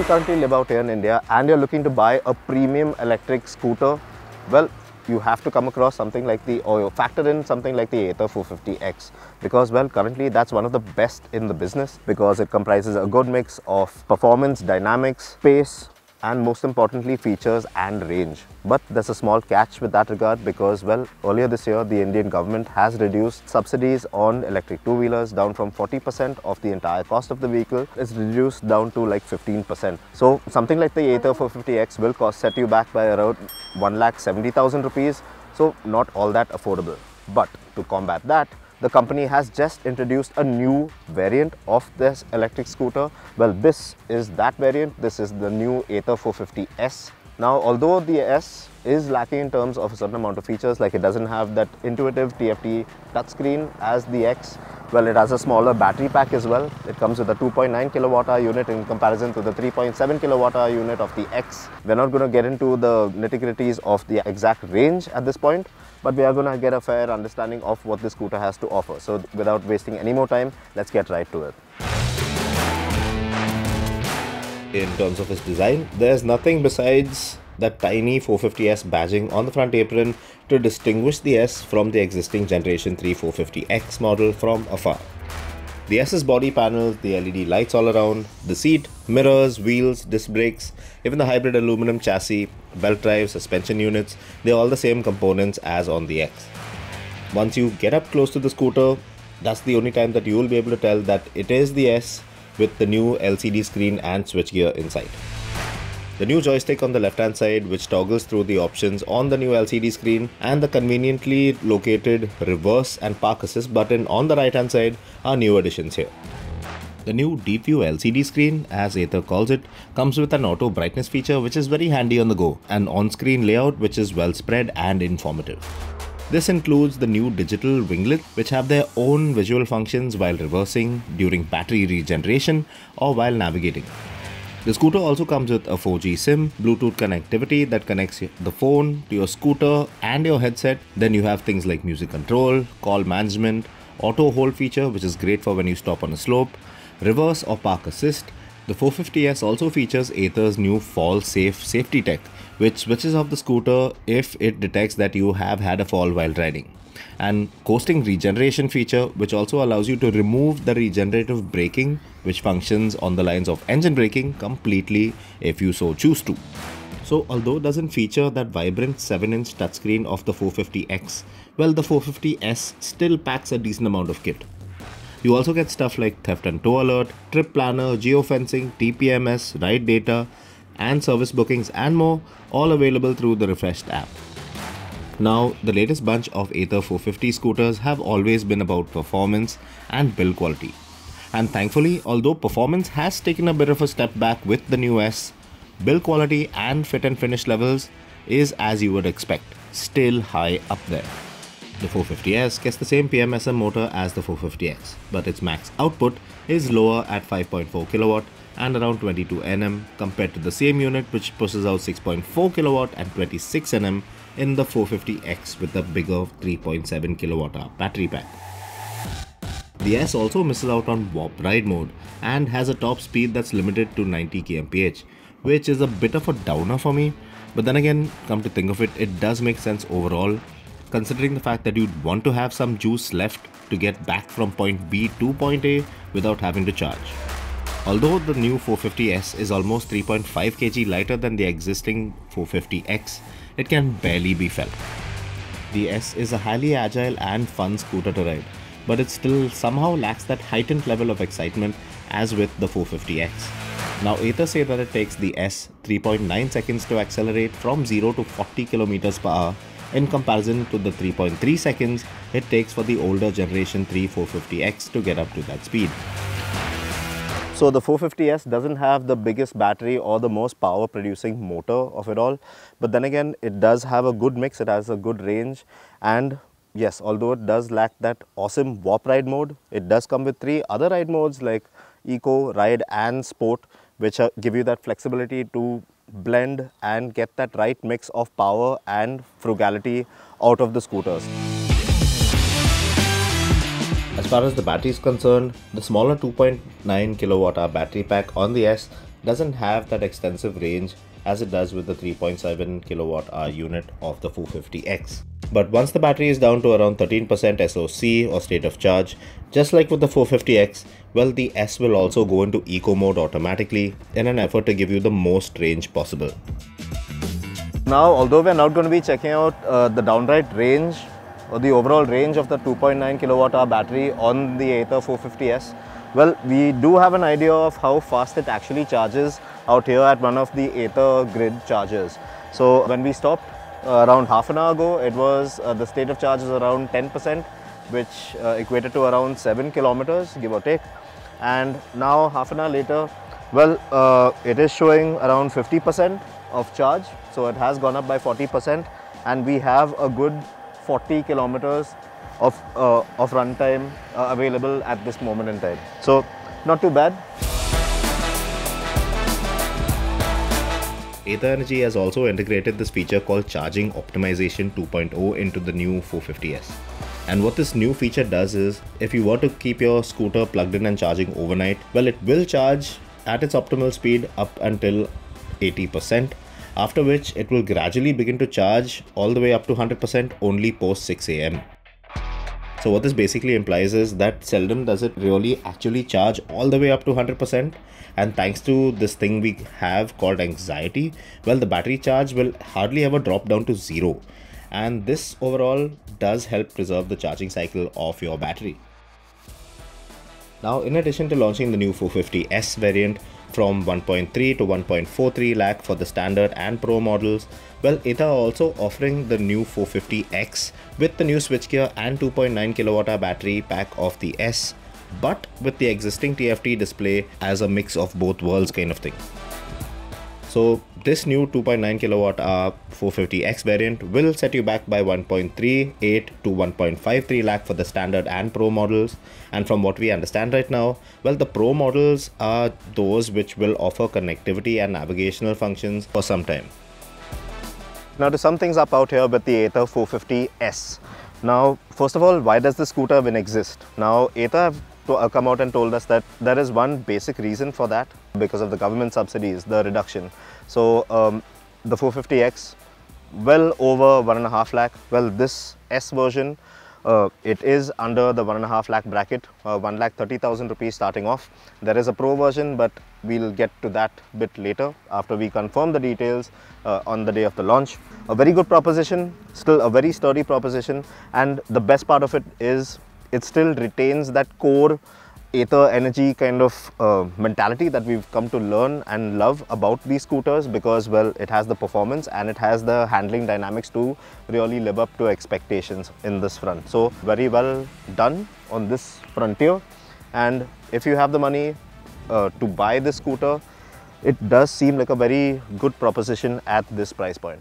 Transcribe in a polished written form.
you currently live out here in India and you're looking to buy a premium electric scooter, well, you have to come across something like or factor in something like the Ather 450X, because, well, currently that's one of the best in the business because it comprises a good mix of performance, dynamics, space, and most importantly, features and range. But there's a small catch with that regard because, well, earlier this year, the Indian government has reduced subsidies on electric two-wheelers down from 40% of the entire cost of the vehicle. It's reduced down to like 15%. So something like the Ather 450X will set you back by around 1,70,000 rupees. So not all that affordable. But to combat that, the company has just introduced a new variant of this electric scooter. Well, this is that variant. This is the new Ather 450S. Now, although the S is lacking in terms of a certain amount of features, like it doesn't have that intuitive TFT touchscreen as the X, well, it has a smaller battery pack as well. It comes with a 2.9 kilowatt-hour unit in comparison to the 3.7 kilowatt-hour unit of the X. We're not going to get into the nitty-gritties of the exact range at this point, but we are going to get a fair understanding of what this scooter has to offer. So without wasting any more time, let's get right to it. In terms of its design, there's nothing besides that tiny 450S badging on the front apron to distinguish the S from the existing Generation 3 450X model from afar. The S's body panels, the LED lights all around, the seat, mirrors, wheels, disc brakes, even the hybrid aluminum chassis, belt drive, suspension units, they're all the same components as on the X. Once you get up close to the scooter, that's the only time that you will be able to tell that it is the S with the new LCD screen and switchgear inside. The new joystick on the left hand side, which toggles through the options on the new LCD screen, and the conveniently located reverse and park assist button on the right hand side are new additions here. The new Deep View LCD screen, as Ather calls it, comes with an auto brightness feature which is very handy on the go, and on-screen layout which is well spread and informative. This includes the new digital winglets, which have their own visual functions while reversing, during battery regeneration, or while navigating. The scooter also comes with a 4G SIM, Bluetooth connectivity that connects the phone to your scooter and your headset. Then you have things like music control, call management, auto hold feature, which is great for when you stop on a slope, reverse or park assist. The 450S also features Ather's new fall safe safety tech, which switches off the scooter if it detects that you have had a fall while riding. And coasting regeneration feature, which also allows you to remove the regenerative braking, which functions on the lines of engine braking completely if you so choose to. So although it doesn't feature that vibrant 7-inch touchscreen of the 450X, well, the 450S still packs a decent amount of kit. You also get stuff like theft and tow alert, trip planner, geofencing, TPMS, ride data, and service bookings and more, all available through the refreshed app. Now, the latest bunch of Ather 450 scooters have always been about performance and build quality. And thankfully, although performance has taken a bit of a step back with the new S, build quality and fit and finish levels is, as you would expect, still high up there. The 450S gets the same PMSM motor as the 450X, but its max output is lower at 5.4 kilowatt and around 22 Nm compared to the same unit, which pushes out 6.4 kilowatt and 26 Nm in the 450X with a bigger 3.7 kilowatt-hour battery pack. The S also misses out on warp ride mode and has a top speed that's limited to 90 kmph, which is a bit of a downer for me. But then again, come to think of it, it does make sense overall, considering the fact that you'd want to have some juice left to get back from point B to point A without having to charge. Although the new 450S is almost 3.5 kg lighter than the existing 450X, it can barely be felt. The S is a highly agile and fun scooter to ride, but it still somehow lacks that heightened level of excitement as with the 450X. Now, Ather say that it takes the S 3.9 seconds to accelerate from 0 to 40 km per hour in comparison to the 3.3 seconds it takes for the older Generation 3 450X to get up to that speed. So the 450S doesn't have the biggest battery or the most power producing motor of it all, but then again, it does have a good mix, it has a good range, and yes, although it does lack that awesome warp ride mode, it does come with 3 other ride modes like Eco, Ride and Sport, which give you that flexibility to blend and get that right mix of power and frugality out of the scooters. As far as the battery is concerned, the smaller 2.9 kWh battery pack on the S doesn't have that extensive range as it does with the 3.7 kilowatt hour unit of the 450X. But once the battery is down to around 13% SOC or state of charge, just like with the 450X, well, the S will also go into eco mode automatically in an effort to give you the most range possible. Now, although we are not going to be checking out the downright range or the overall range of the 2.9 kilowatt hour battery on the Ather 450S, well, we do have an idea of how fast it actually charges out here at one of the Ather grid chargers. So when we stopped around half an hour ago, it was the state of charge is around 10%, which equated to around 7 kilometers, give or take. And now half an hour later, well, it is showing around 50% of charge. So it has gone up by 40%, and we have a good 40 kilometers of runtime available at this moment in time. So not too bad. Ather Energy has also integrated this feature called Charging Optimization 2.0 into the new 450S. And what this new feature does is, if you were to keep your scooter plugged in and charging overnight, well, it will charge at its optimal speed up until 80%, after which it will gradually begin to charge all the way up to 100% only post 6 AM. So what this basically implies is that seldom does it really actually charge all the way up to 100%, and thanks to this thing we have called anxiety, well, the battery charge will hardly ever drop down to 0, and this overall does help preserve the charging cycle of your battery. Now, in addition to launching the new 450S variant from 1.3 to 1.43 lakh for the standard and pro models, well, Ather are also offering the new 450X with the new switchgear and 2.9 kWh battery pack of the S, but with the existing TFT display as a mix of both worlds kind of thing. So this new 2.9 kWh 450X variant will set you back by 1.38 to 1.53 lakh for the standard and pro models. And from what we understand right now, well, the pro models are those which will offer connectivity and navigational functions for some time. Now, to sum things up out here with the Ather 450S. Now, first of all, why does the scooter even exist? Now, Ather have come out and told us that there is one basic reason for that, because of the government subsidies, the reduction. So the 450X, well over 1.5 lakh. Well, this S version, it is under the 1.5 lakh bracket, 1,30,000 rupees starting off. There is a pro version, but we'll get to that bit later after we confirm the details on the day of the launch. A very good proposition, still a very sturdy proposition, and the best part of it is it still retains that core Ather Energy kind of mentality that we've come to learn and love about these scooters, because, well, it has the performance and it has the handling dynamics to really live up to expectations in this front. So very well done on this frontier, and if you have the money to buy this scooter, it does seem like a very good proposition at this price point.